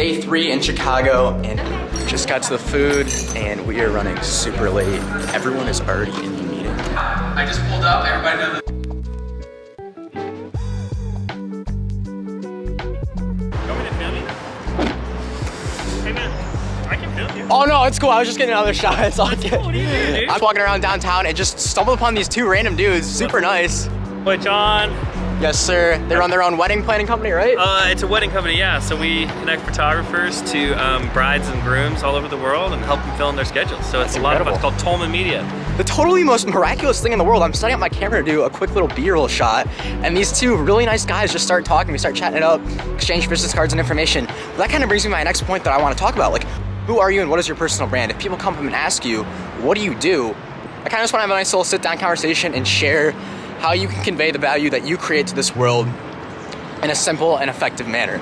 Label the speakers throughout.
Speaker 1: Day 3 in Chicago, and just got to the food, and we are running super late. Everyone is already in the meeting. I just pulled up, everybody knows. Oh no, it's cool. I was just getting another shot. It's all good. Cool. What are you doing, dude? I was walking around downtown and just stumbled upon these two random dudes. Super nice.
Speaker 2: What, John?
Speaker 1: Yes, sir. They run their own wedding planning company, right?
Speaker 2: It's a wedding company, yeah. So we connect photographers to brides and grooms all over the world and help them fill in their schedules. So it's a lot of fun. It's called Tolman Media.
Speaker 1: The totally most miraculous thing in the world. I'm setting up my camera to do a quick little B-roll shot, and these two really nice guys just start talking. We start chatting it up, exchange business cards and information. But that kind of brings me to my next point that I want to talk about. Like, who are you and what is your personal brand? If people come up and ask you, what do you do? I kind of just want to have a nice little sit-down conversation and share how you can convey the value that you create to this world in a simple and effective manner.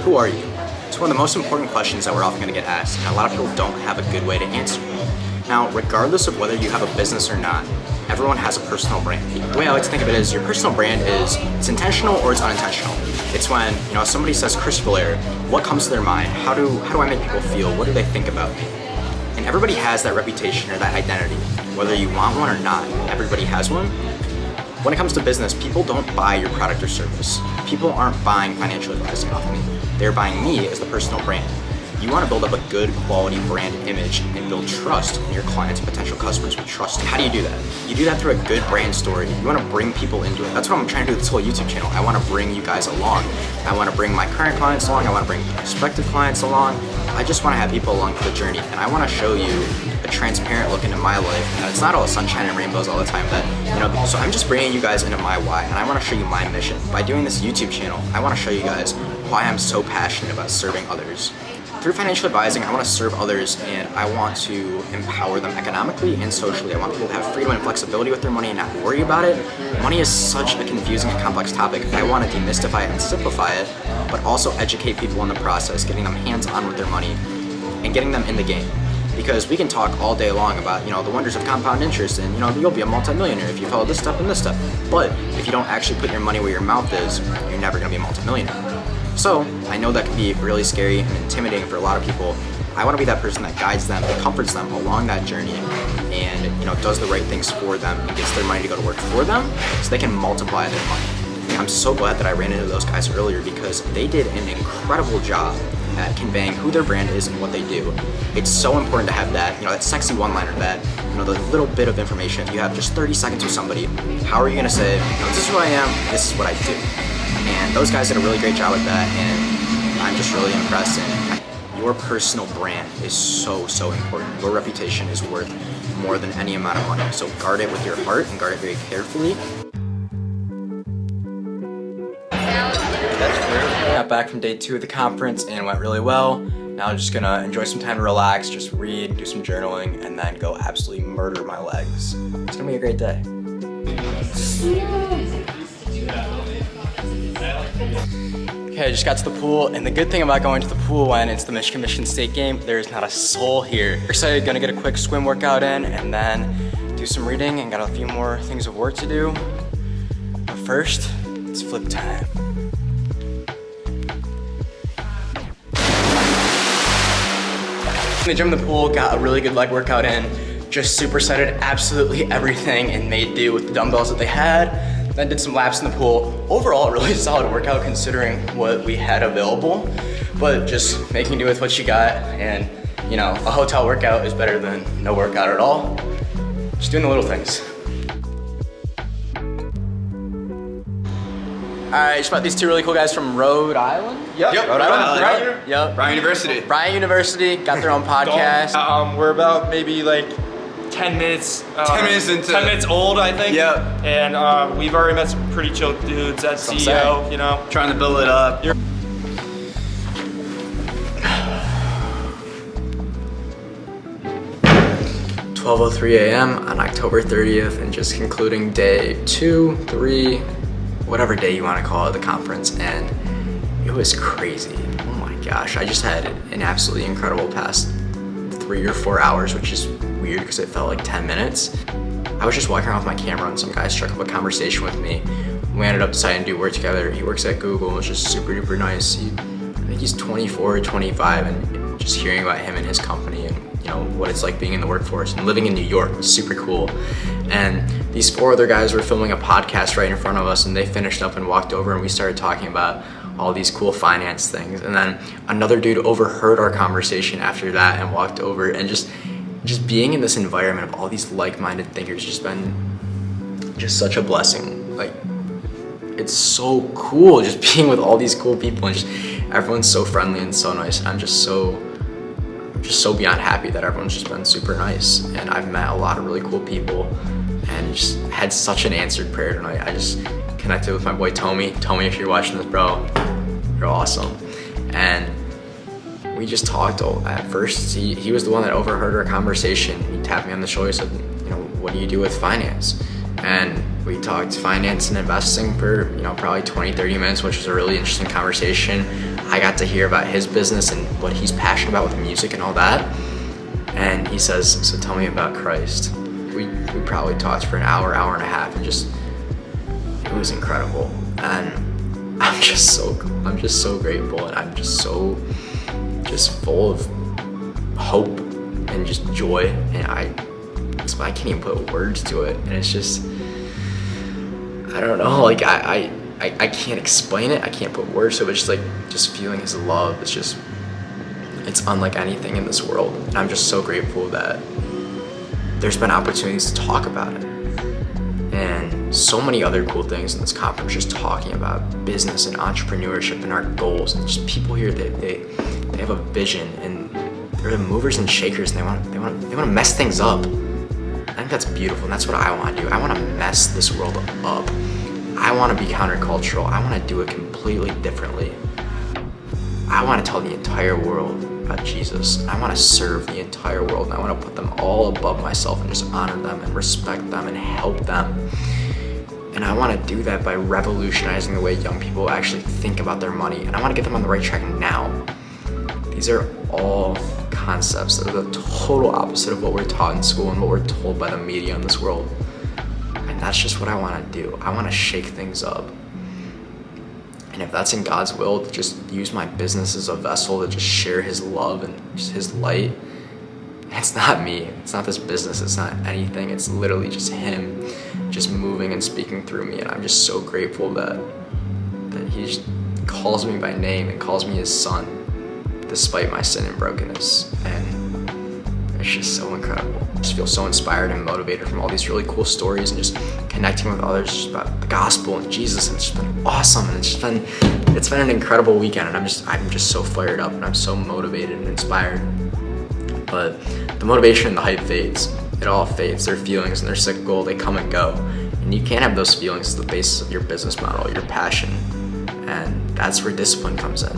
Speaker 1: Who are you? It's one of the most important questions that we're often going to get asked, and a lot of people don't have a good way to answer. Now, regardless of whether you have a business or not, everyone has a personal brand. The way I like to think of it is your personal brand is, it's intentional or it's unintentional. It's when, somebody says Chris Villaire, what comes to their mind? How do I make people feel? What do they think about me? And everybody has that reputation or that identity. Whether you want one or not, everybody has one. When it comes to business, people don't buy your product or service. People aren't buying financial advising off me. They're buying me as the personal brand. You want to build up a good quality brand image and build trust in your clients and potential customers with trust. How do you do that? You do that through a good brand story. You want to bring people into it. That's what I'm trying to do with this whole YouTube channel. I want to bring you guys along. I want to bring my current clients along. I want to bring prospective clients along. I just want to have people along for the journey, and I want to show you a transparent look into my life. It's not all sunshine and rainbows all the time, but so I'm just bringing you guys into my why, and I want to show you my mission. By doing this YouTube channel, I want to show you guys why I'm so passionate about serving others. Through financial advising, I want to serve others, and I want to empower them economically and socially. I want people to have freedom and flexibility with their money and not worry about it. Money is such a confusing and complex topic. I want to demystify it and simplify it, but also educate people in the process, getting them hands-on with their money and getting them in the game. Because we can talk all day long about, the wonders of compound interest, and, you'll be a multimillionaire if you follow this stuff and this stuff. But if you don't actually put your money where your mouth is, you're never going to be a multimillionaire. So, I know that can be really scary and intimidating for a lot of people. I want to be that person that guides them and comforts them along that journey and, does the right things for them and gets their money to go to work for them so they can multiply their money. And I'm so glad that I ran into those guys earlier because they did an incredible job at conveying who their brand is and what they do. It's so important to have that, that sexy one-liner, that, the little bit of information. If you have just 30 seconds with somebody, how are you going to say, this is who I am, this is what I do? And those guys did a really great job with that, and I'm just really impressed. And your personal brand is so, so important. Your reputation is worth more than any amount of money. So guard it with your heart and guard it very carefully. Got back from day 2 of the conference and it went really well. Now I'm just gonna enjoy some time to relax, just read, do some journaling, and then go absolutely murder my legs. It's gonna be a great day. Okay, I just got to the pool, and the good thing about going to the pool when it's the Michigan State game, there's not a soul here. Excited, gonna get a quick swim workout in, and then do some reading, and got a few more things of work to do. But first, it's flip time. In the gym and the pool, got a really good leg workout in, just supersetted absolutely everything and made do with the dumbbells that they had. Then did some laps in the pool. Overall, a really solid workout considering what we had available, but just making do with what you got. And a hotel workout is better than no workout at all. Just doing the little things. All right, just met these two really cool guys from Rhode Island.
Speaker 3: Yep.
Speaker 1: Rhode Island. Right? Yep.
Speaker 3: Bryant University.
Speaker 1: Bryant University, got their own podcast.
Speaker 4: We're about maybe like 10 minutes.
Speaker 3: 10 minutes into
Speaker 4: 10 minutes old, I think.
Speaker 3: Yep.
Speaker 4: And we've already met some pretty chill dudes at CEO,
Speaker 3: Trying to build it up.
Speaker 1: 12:03 a.m. on October 30th, and just concluding day 2, 3, whatever day you want to call it, the conference, and it was crazy. Oh my gosh, I just had an absolutely incredible past 3 or 4 hours, which is weird because it felt like 10 minutes. I was just walking around with my camera and some guy struck up a conversation with me we ended up deciding to do work together. He works at Google, which is super duper nice. I think he's 24 or 25, and just hearing about him and his company and what it's like being in the workforce and living in New York was super cool. And these 4 other guys were filming a podcast right in front of us, and they finished up and walked over, and we started talking about all these cool finance things. And then another dude overheard our conversation after that and walked over, and just being in this environment of all these like-minded thinkers just been just such a blessing. Like, it's so cool just being with all these cool people, and just everyone's so friendly and so nice. And I'm just so beyond happy that everyone's just been super nice. And I've met a lot of really cool people and just had such an answered prayer tonight. I just connected with my boy Tommy. Tommy, if you're watching this, bro, you're awesome. And we just talked. At first, he was the one that overheard our conversation. He tapped me on the shoulder and said, what do you do with finance? And we talked finance and investing for probably 20-30 minutes, which was a really interesting conversation. I got to hear about his business and what he's passionate about with music and all that. And he says, so tell me about Christ. We probably talked for an hour and a half, and it was incredible. And I'm just so grateful, and I'm just full of hope and just joy. And I can't even put words to it. And it's just, I don't know, like I can't explain it. I can't put words to it, but just feeling his love. It's unlike anything in this world. And I'm just so grateful that there's been opportunities to talk about it. And so many other cool things in this conference, just talking about business and entrepreneurship and our goals, and just people here that they have a vision, and they're the movers and shakers, and they want to mess things up. I think that's beautiful, and that's what I want to do. I want to mess this world up. I want to be countercultural. I want to do it completely differently. I want to tell the entire world about Jesus. I want to serve the entire world, and I want to put them all above myself and just honor them and respect them and help them. And I want to do that by revolutionizing the way young people actually think about their money, and I want to get them on the right track now. These are all concepts that are the total opposite of what we're taught in school and what we're told by the media in this world. And that's just what I want to do. I want to shake things up. And if that's in God's will, to just use my business as a vessel to just share his love and just his light. It's not me. It's not this business. It's not anything. It's literally just him just moving and speaking through me. And I'm just so grateful that he just calls me by name and calls me his son, despite my sin and brokenness. And it's just so incredible. I just feel so inspired and motivated from all these really cool stories and just connecting with others just about the gospel and Jesus. And it's just been awesome. And it's been an incredible weekend. And I'm just so fired up, and I'm so motivated and inspired. But the motivation and the hype fades. It all fades. They're feelings, and they're cyclical. They come and go. And you can't have those feelings as the basis of your business model, your passion. And that's where discipline comes in.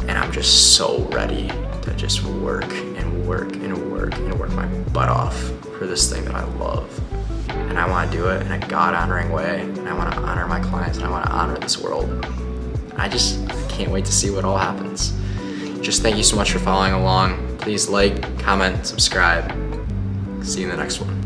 Speaker 1: And I'm just so ready to just work and work and work and work my butt off for this thing that I love. And I want to do it in a God-honoring way. And I want to honor my clients, and I want to honor this world. I can't wait to see what all happens. Just thank you so much for following along. Please like, comment, subscribe. See you in the next one.